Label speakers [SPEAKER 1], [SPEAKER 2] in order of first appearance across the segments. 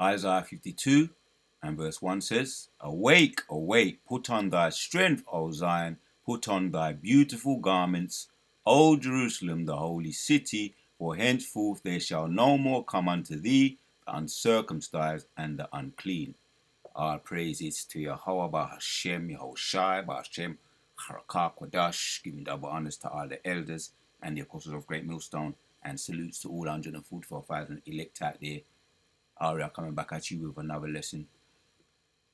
[SPEAKER 1] Isaiah 52 and verse 1 says, Awake, awake, put on thy strength, O Zion, put on thy beautiful garments, O Jerusalem, the holy city, for henceforth there shall no more come unto thee the uncircumcised and the unclean. All praises to Yahweh, Bahashem, Yahushai, Bahashem, Harakah, Kodash, giving double honors to all the elders and the apostles of Great Millstone, and salutes to all 144,000 elect out there. Aria coming back at you with another lesson.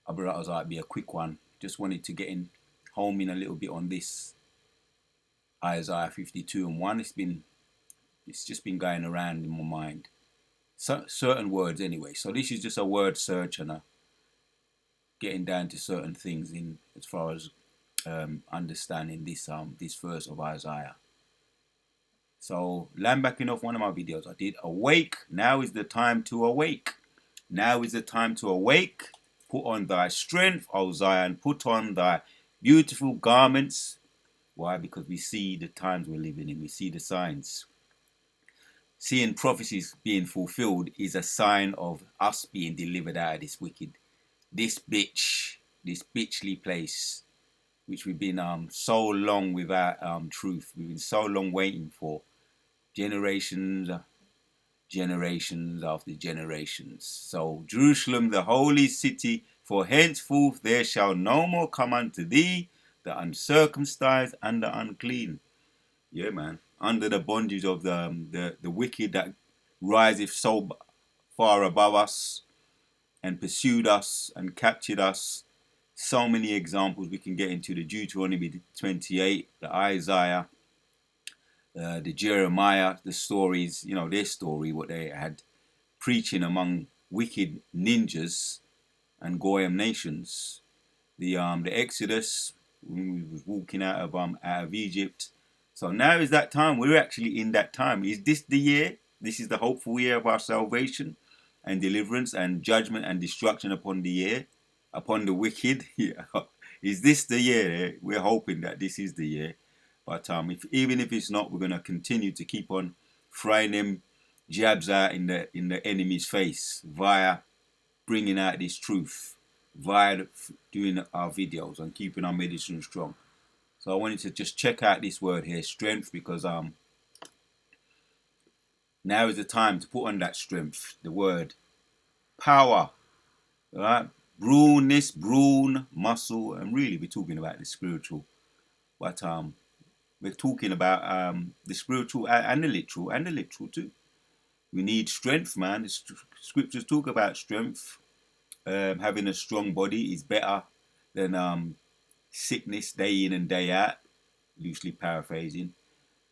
[SPEAKER 1] I brought it out be a quick one. Just wanted to get in home in a little bit on this Isaiah 52 and 1. It's just been going around in my mind. Certain words anyway. So this is just a word search and getting down to certain things in as far as understanding this verse of Isaiah. So land backing off one of my videos I did. Awake, now is the time to awake. Now is the time to awake. Put on thy strength, O Zion. Put on thy beautiful garments. Why? Because we see the times we're living in. We see the signs. Seeing prophecies being fulfilled is a sign of us being delivered out of this bitchly place, which we've been so long without truth. We've been so long waiting for. Generations after generations. So Jerusalem, the holy city, for henceforth there shall no more come unto thee the uncircumcised and the unclean. Yeah, man. Under the bondage of the wicked that riseth so far above us and pursued us and captured us. So many examples we can get into: the Deuteronomy 28, the Isaiah, the Jeremiah, the stories, their story, what they had preaching among wicked ninjas and Goyim nations. The Exodus, when we was walking out of Egypt. So now is that time. We're actually in that time. Is this the year? This is the hopeful year of our salvation and deliverance and judgment and destruction upon the wicked. Yeah. Is this the year? We're hoping that this is the year. But even if it's not, we're going to continue to keep on throwing them jabs out in the enemy's face via bringing out this truth, via doing our videos and keeping our medicine strong. So I wanted to just check out this word here, strength, because now is the time to put on that strength. The word power, right? Brawn, muscle, and really we're talking about the spiritual. But we're talking about the spiritual and the literal too. We need strength, man. The scriptures talk about strength. Having a strong body is better than sickness day in and day out, loosely paraphrasing.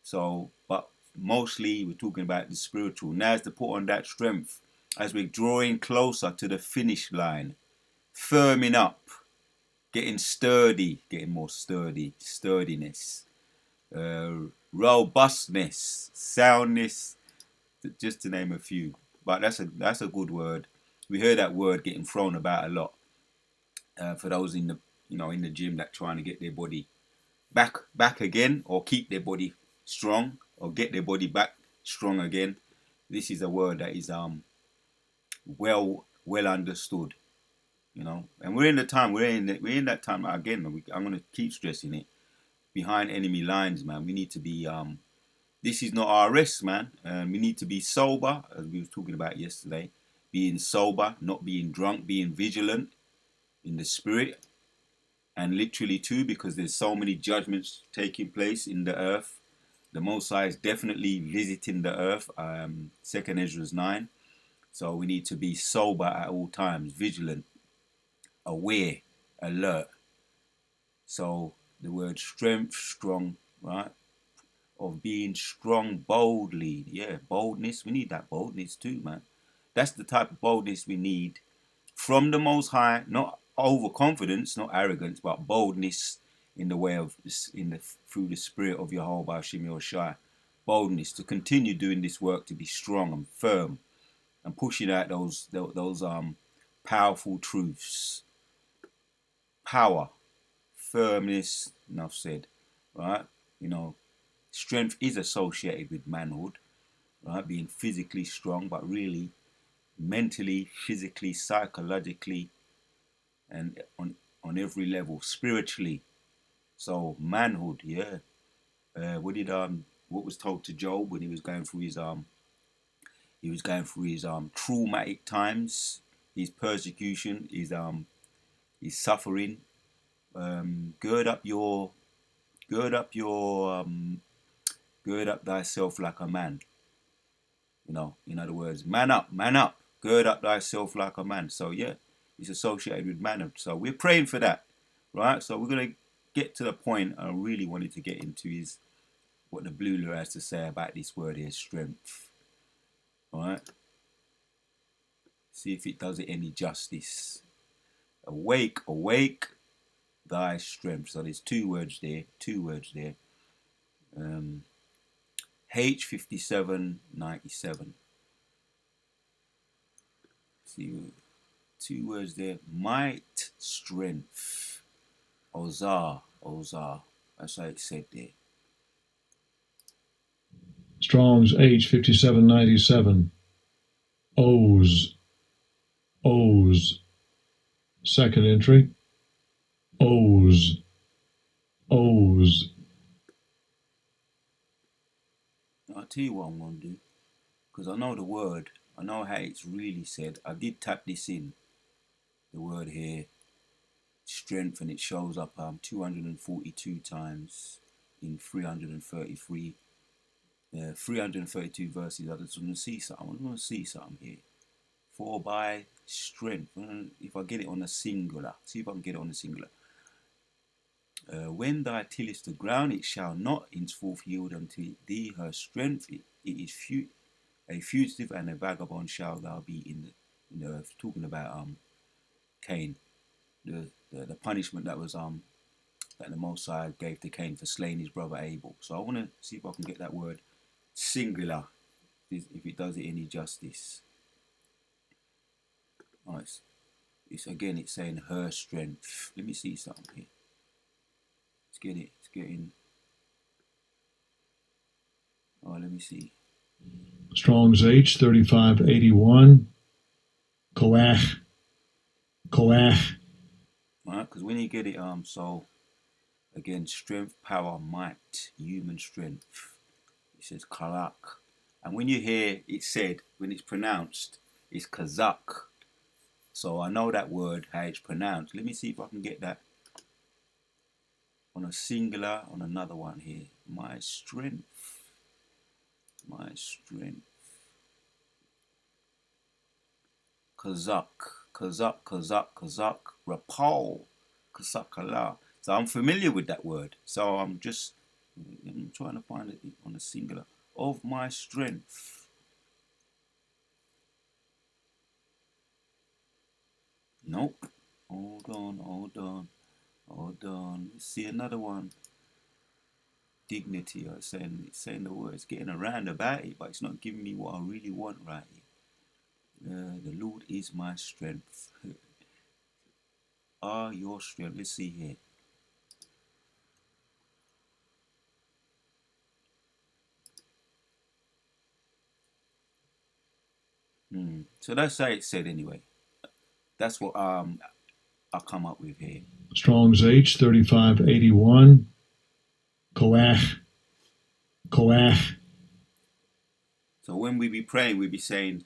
[SPEAKER 1] So, but mostly we're talking about the spiritual. Now is to put on that strength as we're drawing closer to the finish line, firming up, getting sturdy, getting more sturdiness, robustness, soundness, just to name a few. But that's a good word. We hear that word getting thrown about a lot. For those in the gym that trying to get their body back again, or keep their body strong, or get their body back strong again. This is a word that is well understood, and we're in the time we're in that time again. I'm going to keep stressing it. Behind enemy lines, man, we need to be this is not our rest, man. We need to be sober, as we were talking about yesterday. Being sober, not being drunk, being vigilant in the spirit, and literally too, because there's so many judgments taking place in the earth. The Most High is definitely visiting the earth. 2nd Ezra 9. So we need to be sober at all times, vigilant, aware, alert. So the word strength, strong, right? Of being strong boldly. Yeah, boldness. We need that boldness too, man. That's the type of boldness we need from the Most High. Not overconfidence, not arrogance, but boldness in the way of through the spirit of Jehovah Hashem Yahushai. Boldness to continue doing this work, to be strong and firm and pushing out those powerful truths. Power, firmness, enough said, right? Strength is associated with manhood, right? Being physically strong, but really mentally, physically, psychologically, and on every level, spiritually. So manhood, yeah. What was told to Job when he was going through his traumatic times, his persecution, his suffering. Gird up your gird up your gird up thyself like a man. In other words, man up, gird up thyself like a man. So yeah, it's associated with manhood. So we're praying for that, right? So we're gonna get to the point I really wanted to get into is what the Blue has to say about this word here, strength. All right. See if it does it any justice. Awake, awake, thy strength. So there's two words there. H5797. See, two words there. Might, strength. Ozar. That's how it's said there.
[SPEAKER 2] Strong's H5797. O's. Second entry. O's.
[SPEAKER 1] I'll tell you what I'm going to do. Because I know the word. I know how it's really said. I did tap this in. The word here. Strength, and it shows up 242 times in 333 332 verses. I just want to see something. Here. For by strength, if I get it on a singular, see if I can get it on a singular. When thou tillest the ground, it shall not henceforth yield unto thee her strength. It is a fugitive and a vagabond shall thou be in the earth. Talking about Cain, the punishment that was that the Most High gave to Cain for slaying his brother Abel. So I want to see if I can get that word singular, if it does it any justice. Nice. It's saying her strength. Let me see something here. It's getting. Oh, let me see.
[SPEAKER 2] Strong's H3581. Koach.
[SPEAKER 1] Alright, because when you get it, so again, strength, power, might, human strength. It says kalak. And when you hear it said, when it's pronounced, it's kazak. So I know that word, how it's pronounced. Let me see if I can get that on a singular, on another one here. My strength. Kazak. Rapal. Kazakala. So I'm familiar with that word. So I'm trying to find it on a singular. Of my strength. Nope. Hold on. Let's see another one. Dignity. It's saying the words, getting around about it, but it's not giving me what I really want right here. The Lord is my strength. Your strength. Let's see here. So that's how it said anyway. That's what I come up with here.
[SPEAKER 2] Strong's H3581. Koach.
[SPEAKER 1] So when we be praying, we be saying,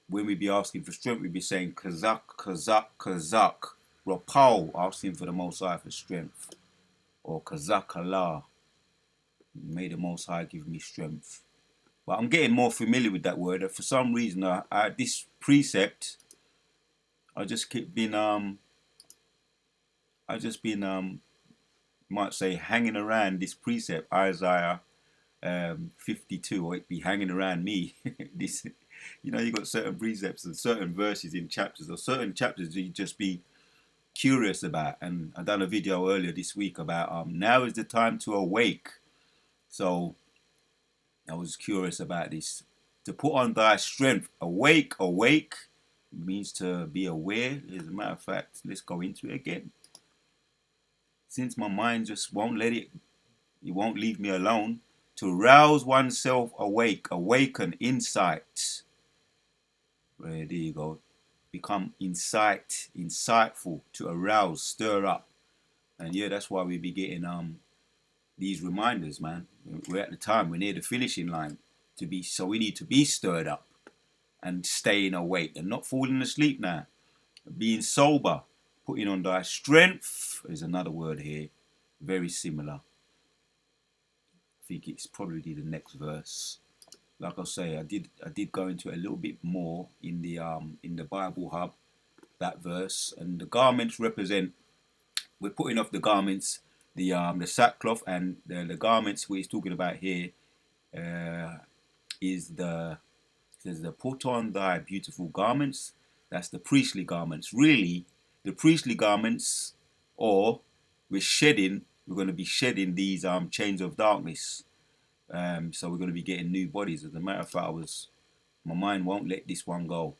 [SPEAKER 1] when we be asking for strength, we be saying kazak. Rapal, asking for the Most High for strength. Or kazak Allah. May the Most High give me strength. But I'm getting more familiar with that word. For some reason, this precept, I just might say hanging around this precept, Isaiah 52, or it be hanging around me. This, you got certain precepts and certain verses in chapters, or certain chapters you just be curious about. And I done a video earlier this week about now is the time to awake. So I was curious about this. To put on thy strength, awake means to be aware. As a matter of fact, let's go into it again. Since my mind just won't it won't leave me alone. To rouse oneself awake, awaken insight. There you go. Become insightful, to arouse, stir up. And yeah, that's why we be getting these reminders, man. We're at the time, we're near the finishing line so we need to be stirred up and staying awake and not falling asleep now. Being sober, putting on thy strength is another word here, very similar. I think it's probably the next verse. Like I say, I did go into it a little bit more in the Bible Hub, that verse. And the garments represent, we're putting off the garments, the sackcloth, and the garments we're talking about here uh, is the says the put on thy beautiful garments. That's the priestly garments. Really, the priestly garments, or we're going to be shedding these chains of darkness. So we're going to be getting new bodies. As a matter of fact, my mind won't let this one go.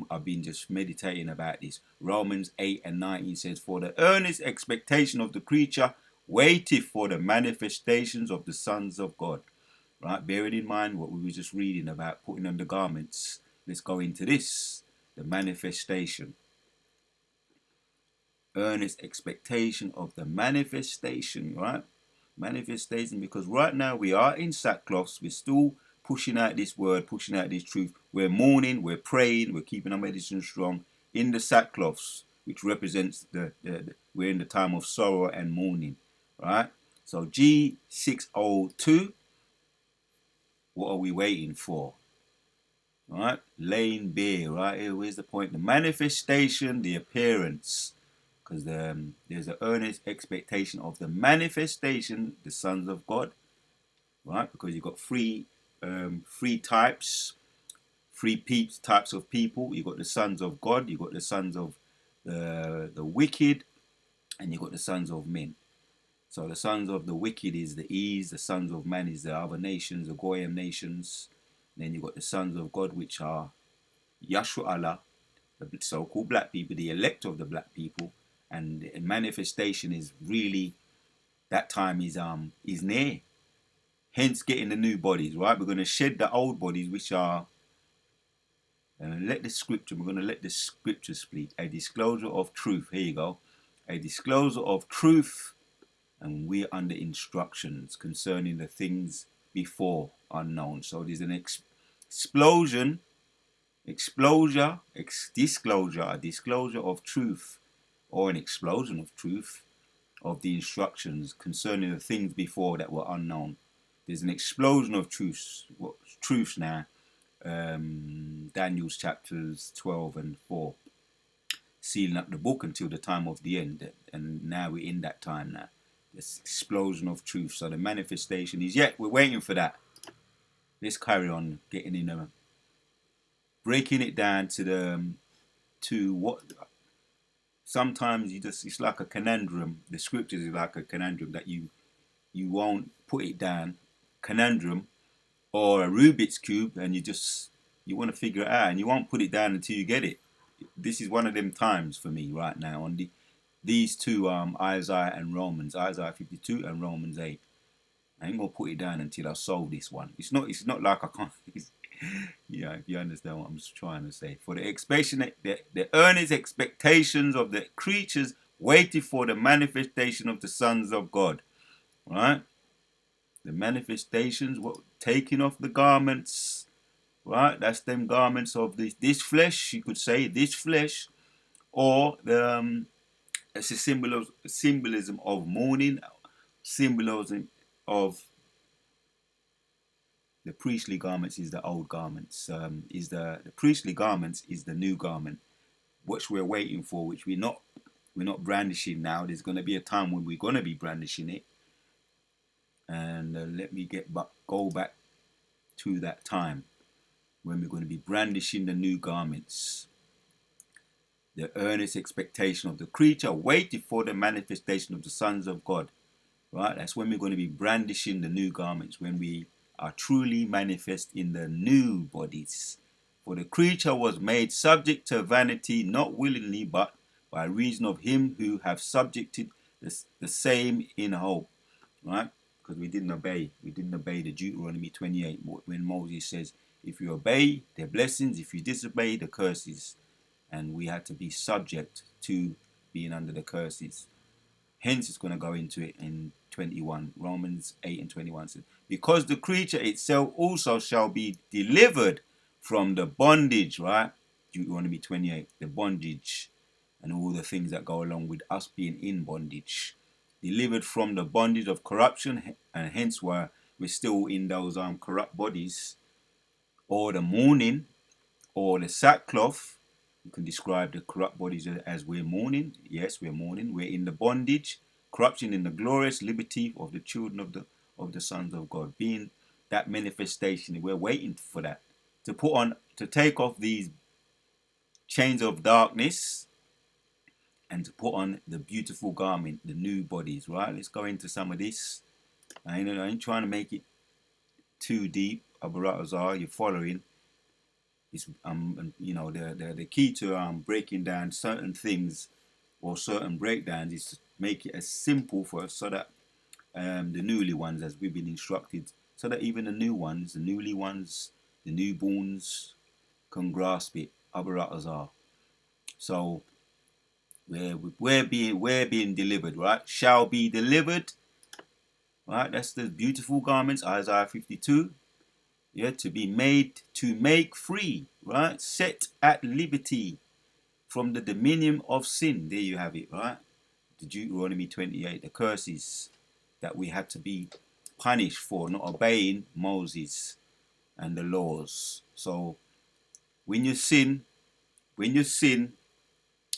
[SPEAKER 1] I've been just meditating about this. Romans 8:19 says, "For the earnest expectation of the creature waiteth for the manifestations of the sons of God." Right? Bearing in mind what we were just reading about putting on the garments, let's go into this, the manifestation. Earnest expectation of the manifestation, right? Manifestation, because right now we are in sackcloths, we're still pushing out this word, pushing out this truth. We're mourning, we're praying, we're keeping our medicine strong in the sackcloths, which represents we're in the time of sorrow and mourning, right? So G602, what are we waiting for? Right? Laying bare, right? Here, where's the point? The manifestation, the appearance. Because there's an earnest expectation of the manifestation, the sons of God, right? Because you've got three types, types of people. You've got the sons of God, you've got the sons of the wicked, and you've got the sons of men. So the sons of the wicked is the East, the sons of man is the other nations, the Goyim nations. And then you've got the sons of God, which are Yashua Allah, the so-called black people, the elect of the black people, and the manifestation is really, that time is near. Hence, getting the new bodies, right? We're going to shed the old bodies, which are we're going to let the scripture speak. A disclosure of truth. Here you go. A disclosure of truth, and we're under instructions concerning the things before unknown. So there's an disclosure, a disclosure of truth, or an explosion of truth, of the instructions concerning the things before that were unknown. There's an explosion of truths now. Daniel's chapters 12 and 4, sealing up the book until the time of the end, and now we're in that time now. This explosion of truth. So the manifestation is yet. We're waiting for that. Let's carry on getting in them, breaking it down to what. Sometimes it's like a conundrum. The scriptures is like a conundrum that you won't put it down. Conundrum or a Rubik's cube, and you want to figure it out, and you won't put it down until you get it. This is one of them times for me right now on these two Isaiah and Romans, Isaiah 52 and Romans 8. I ain't gonna put it down until I solve this one. It's not like I can't. Yeah, if you understand what I'm trying to say. For the expectation, the earnest expectations of the creatures waited for the manifestation of the sons of God. Right? The manifestations, what taking off the garments, right? That's them garments of this flesh, you could say, this flesh, or it's a symbolism of mourning, symbolism of the priestly garments is the old garments. Is the priestly garments is the new garment, which we're waiting for, which we're not brandishing now. There's going to be a time when we're going to be brandishing it, and let me go back to that time when we're going to be brandishing the new garments. The earnest expectation of the creature waited for the manifestation of the sons of God. Right? That's when we're going to be brandishing the new garments, when we are truly manifest in the new bodies. For the creature was made subject to vanity, not willingly, but by reason of him who have subjected the same in hope. Right? Because we didn't obey. We didn't obey the Deuteronomy 28 when Moses says, If you obey, their blessings. If you disobey, the curses. And we had to be subject to being under the curses. Hence, it's going to go into it in 21. Romans 8 and 21 says, because the creature itself also shall be delivered from the bondage, right? Deuteronomy 28, the bondage and all the things that go along with us being in bondage. Delivered from the bondage of corruption, and hence why we're still in those corrupt bodies, or the mourning, or the sackcloth. You can describe the corrupt bodies as we're mourning. Yes, we're mourning. We're in the bondage, corruption in the glorious liberty of the children of the sons of God. Being that manifestation, we're waiting for that to take off these chains of darkness and to put on the beautiful garment, the new bodies. Right? Let's go into some of this. I ain't trying to make it too deep. Abaratazar, you're following. Is the key to breaking down certain things or certain breakdowns is to make it as simple for us so that the newly ones, as we've been instructed, so that even the new ones, the newly ones, the newborns can grasp it. Abaratazar. So we're being delivered, right? Shall be delivered, right? That's the beautiful garments, Isaiah 52. Yeah, to be made, to make free, right? Set at liberty from the dominion of sin. There you have it, right? The Deuteronomy 28, the curses that we had to be punished for not obeying Moses and the laws. So when you sin,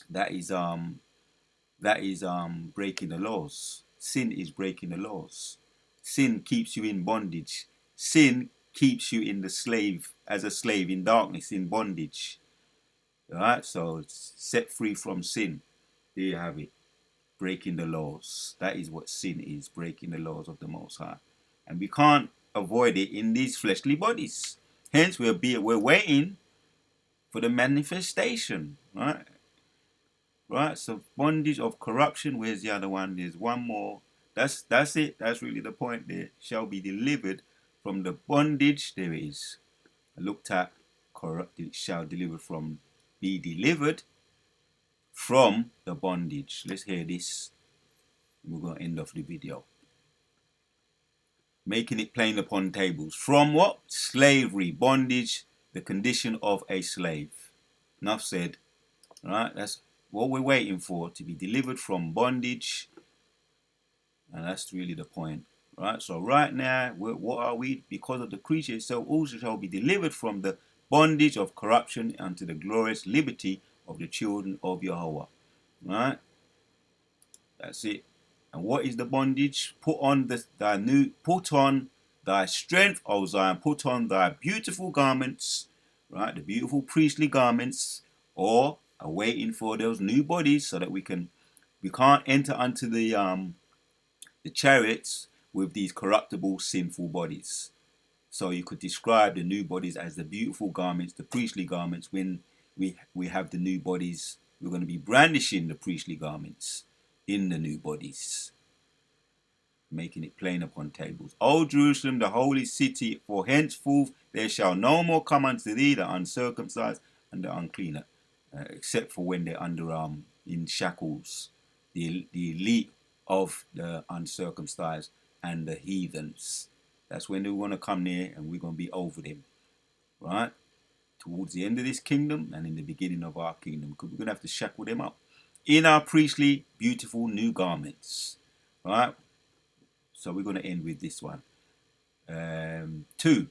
[SPEAKER 1] that is breaking the laws. Sin is breaking the laws. Sin keeps you in bondage. Sin keeps you in the slave, as a slave in darkness, in bondage. Alright, so it's set free from sin. There you have it. Breaking the laws. That is what sin is, breaking the laws of the Most High. And we can't avoid it in these fleshly bodies. Hence, we're waiting for the manifestation. Right? Right? So bondage of corruption. Where's the other one? There's one more. That's it. That's really the point there. Shall be delivered from the bondage. There it is. I looked at corrupt. Shall deliver from. Be delivered from the bondage. Let's hear this. We're going to end off the video. Making it plain upon tables. From what? Slavery, bondage, the condition of a slave. Enough said. All right, that's what we're waiting for, to be delivered from bondage. And that's really the point. Right, so right now, what are we? Because of the creature itself also shall be delivered from the bondage of corruption unto the glorious liberty of the children of Yahweh. Right? That's it. And what is the bondage? Put on thy strength, O Zion. Put on thy beautiful garments, right? The beautiful priestly garments, or are waiting for those new bodies so that we can't enter unto the chariots with these corruptible, sinful bodies. So you could describe the new bodies as the beautiful garments, the priestly garments. When we have the new bodies, we're going to be brandishing the priestly garments in the new bodies, making it plain upon tables. O Jerusalem, the holy city, for henceforth there shall no more come unto thee the uncircumcised and the unclean, except for when they're under in shackles, the elite of the uncircumcised and the heathens. That's when they want to come near, and we're going to be over them, right? Towards the end of this kingdom and in the beginning of our kingdom, because we're going to have to shackle them up in our priestly, beautiful new garments, right? So we're going to end with this one. 2.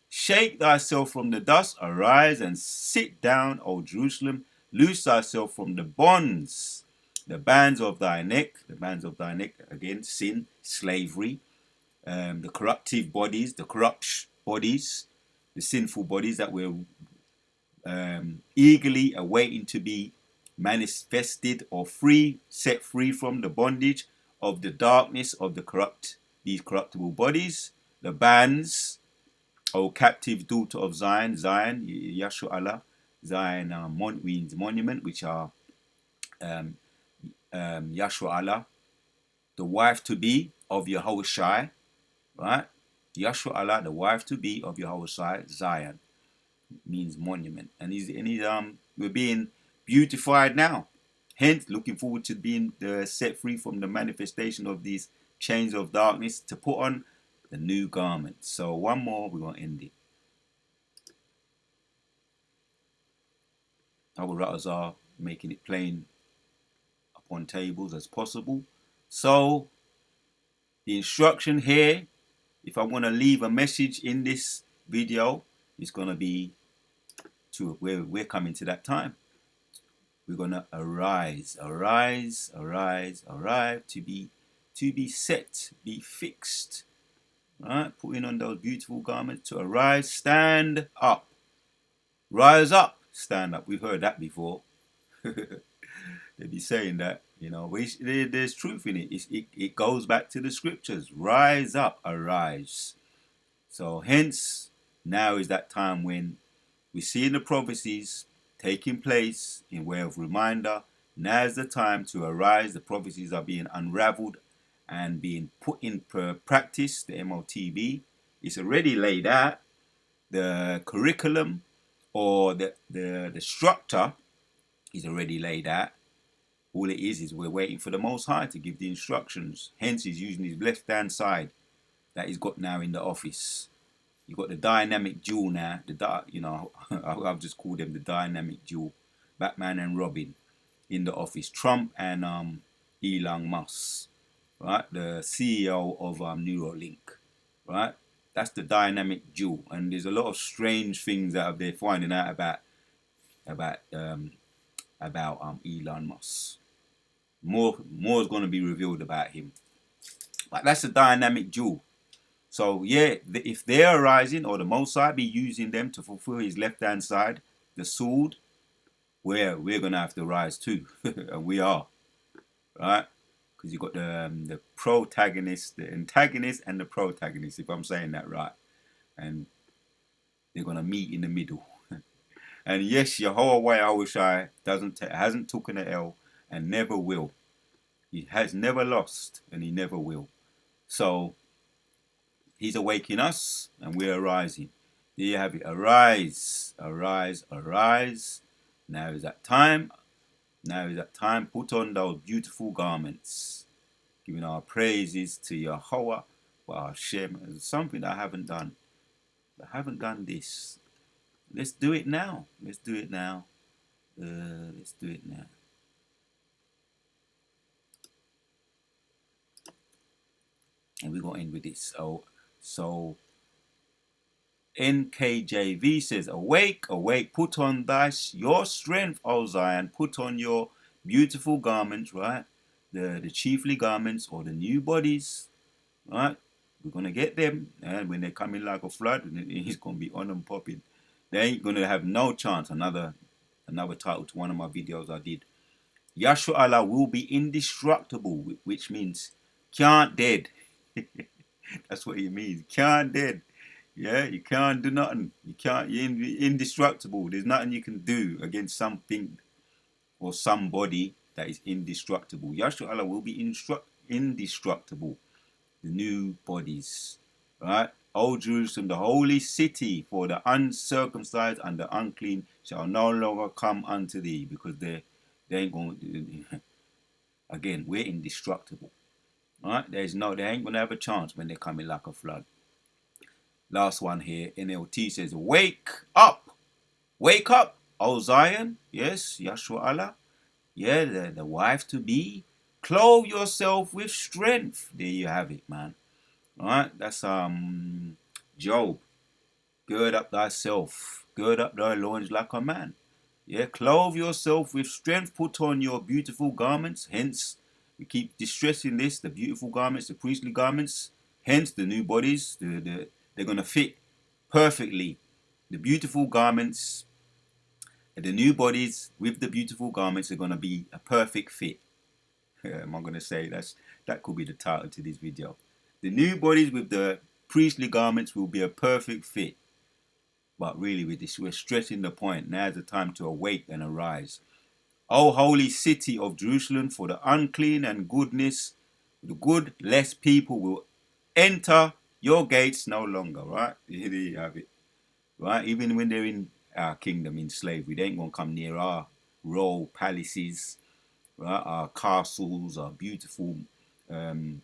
[SPEAKER 1] Shake thyself from the dust, arise and sit down, O Jerusalem. Loose thyself from the bonds, the bands of thy neck. The bands of thy neck, again, sin, slavery, the corruptive bodies, the corrupt bodies, the sinful bodies that we're eagerly awaiting to be manifested or free, set free from the bondage of the darkness of these corruptible bodies. The bands, O captive daughter of Zion, Zion, Yashua Allah, Zion means monument, which are Yashua Allah, the wife to be of Yahushai, right? Yashua Allah, the wife to be of Yahushua, Zion, means monument. And we're being beautified now. Hence, looking forward to being set free from the manifestation of these chains of darkness to put on the new garment. So one more, we're going to end it. Our routers are making it plain upon tables as possible. So the instruction here, if I want to leave a message in this video, it's going to be to where we're coming to that time. We're going to arise, arise, arise, arrive, to be set, be fixed. Right? Putting on those beautiful garments to arise, stand up. Rise up, stand up. We've heard that before. They be saying that, there's truth in it. It goes back to the scriptures. Rise up, arise. So hence, now is that time when we see in the prophecies taking place in way of reminder. Now is the time to arise. The prophecies are being unraveled and being put in practice. The MOTB is already laid out. The curriculum or the structure is already laid out. All it is we're waiting for the Most High to give the instructions. Hence, he's using his left-hand side that he's got now in the office. You've got the dynamic duo now. I've just called them the dynamic duo, Batman and Robin, in the office. Trump and Elon Musk, right? The CEO of Neuralink, right? That's the dynamic duo. And there's a lot of strange things that they're finding out about Elon Musk. More is going to be revealed about him. But that's the dynamic duo. So yeah, if they're arising, or the Most High be using them to fulfill his left-hand side, the sword, we're going to have to rise too. And we are. Right? Because you've got the protagonist, the antagonist, and the protagonist, if I'm saying that right. And they're going to meet in the middle. And yes, Yahushua hasn't taken an L and never will. He has never lost, and he never will. So he's awakening us, and we're arising. There you have it. Arise, arise, arise. Now is that time. Now is that time. Put on those beautiful garments. Giving our praises to Yahweh, for Hashem. It's something that I haven't done. I haven't done this. Let's do it now. Let's do it now. Let's do it now. And we're going to end with this. So NKJV says, awake, awake, put on your strength, O Zion, put on your beautiful garments, right? The chiefly garments, or the new bodies, right? We're going to get them, and when they come in like a flood, he's going to be on and popping. They ain't going to have no chance. Another title to one of my videos I did. Yashua Allah will be indestructible, which means can't dead. That's what it means. Can't dead. Yeah, you can't do nothing. You're indestructible. There's nothing you can do against something or somebody that is indestructible. Yashua Allah will be indestructible. The new bodies. Right? O Jerusalem, the holy city, for the uncircumcised and the unclean shall no longer come unto thee, because they ain't going to. Again, we're indestructible. Right? They ain't going to have a chance when they come in like a flood. Last one here, NLT says, wake up, O Zion. Yes, Yashua Allah. Yeah, the wife to be. Clothe yourself with strength. There you have it, man. All right, that's Job. Gird up thyself, gird up thy loins like a man. Yeah, clothe yourself with strength, put on your beautiful garments. Hence, we keep stressing this, the beautiful garments, the priestly garments. Hence, the new bodies, they're going to fit perfectly. The beautiful garments, the new bodies with the beautiful garments are going to be a perfect fit. Am I going to say that could be the title to this video. The new bodies with the priestly garments will be a perfect fit. But really, with this, we're stressing the point. Now's the time to awake and arise. O holy city of Jerusalem, for the unclean and the good, less people will enter your gates no longer, right? Here you have it, right? Even when they're in our kingdom in slavery, they ain't gonna come near our royal palaces, right? Our castles, our beautiful um,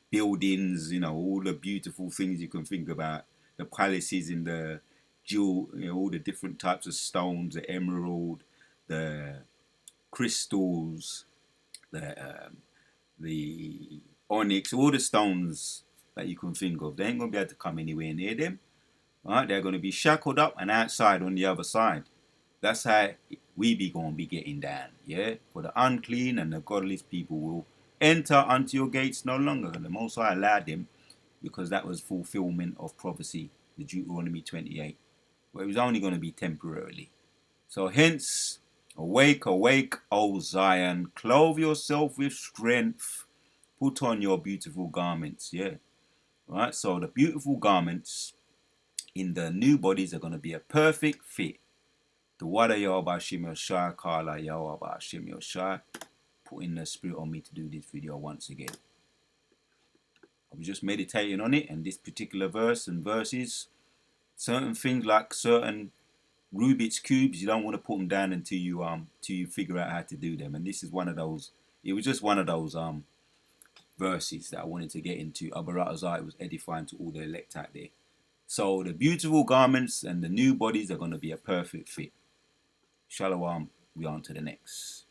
[SPEAKER 1] buildings, all the beautiful things you can think about. The palaces in the jewel, all the different types of stones, the emerald, the crystals, the onyx, all the stones that you can think of. They ain't gonna be able to come anywhere near them. Right? They're gonna be shackled up and outside on the other side. That's how we be gonna be getting down. Yeah. For the unclean and the godless people will enter unto your gates no longer. And the Most High allowed them because that was fulfillment of prophecy, the Deuteronomy 28. But it was only going to be temporarily. So hence, awake, awake, O Zion, clothe yourself with strength, put on your beautiful garments. Yeah, right. So the beautiful garments in the new bodies are going to be a perfect fit. The Wada Yahweh Shem Yoshai, Kala Yahweh Shem Yoshai, putting the spirit on me to do this video once again. I was just meditating on it and this particular verse and verses. Certain things like certain Rubik's cubes, you don't want to put them down until you figure out how to do them. And this is one of those. It was just one of those verses that I wanted to get into. Abaratazai was edifying to all the elect out there. So the beautiful garments and the new bodies are going to be a perfect fit. Shalom. We on to the next.